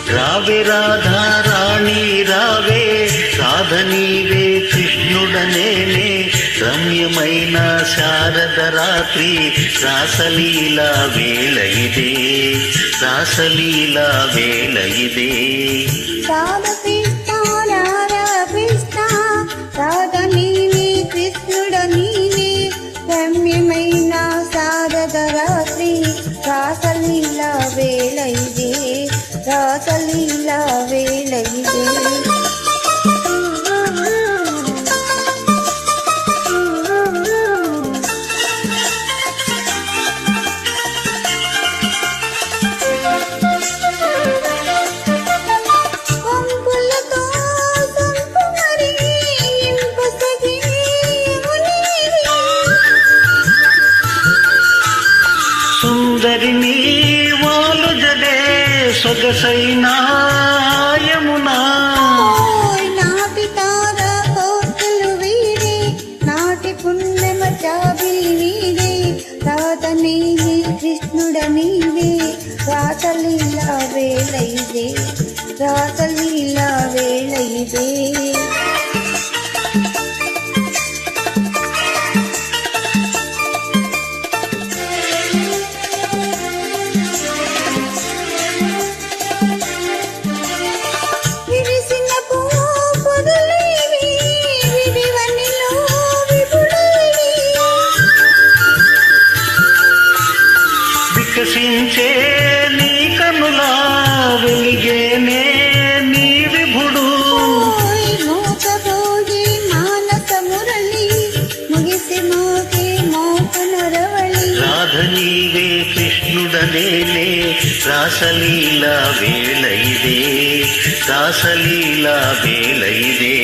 రావే రాధా రాణి రావే సాధనీవే కృష్ణుడనేనే రమ్యమైన శారద రాత్రి రాసలీలా వేళ ఇదే రాసలీలా వేళ ఇదే రమ్యమైన శారద రాత్రి రాసలీలా వేళ ఇదే రాసలీలా వేళ ఇదే సుందరిని వాలు జడే సొగసైన యమునా నాటి తార కోతులు వీడే నాటి పుణ్యమ చాబిలి వీడే రాత నీవే కృష్ణుడ నీవే రాసలీలా వేళ ఇదే రాసలీలా వేళ ఇదే వికసించే నీ కనులా వెలిగేనే నీ విభుడు మోకబోయి మానస మురళి ముగిసి మోకే మోకనరవళి రాధ నీవే కృష్ణుడనేనే రాసలీలా వేళ ఇదే రాసలీలా వేళ ఇదే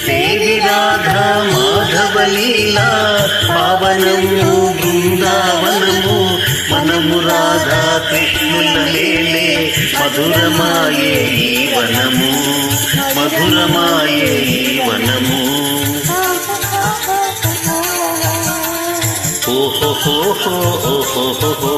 దేవి రాధా మాధవలీలా పావనము బృందావనము మనము రాధా కృష్ణుల లేలే మధురమాయే ఈ వనము మధురమాయే ఈ వనము ఓహో ఓహో ఓహో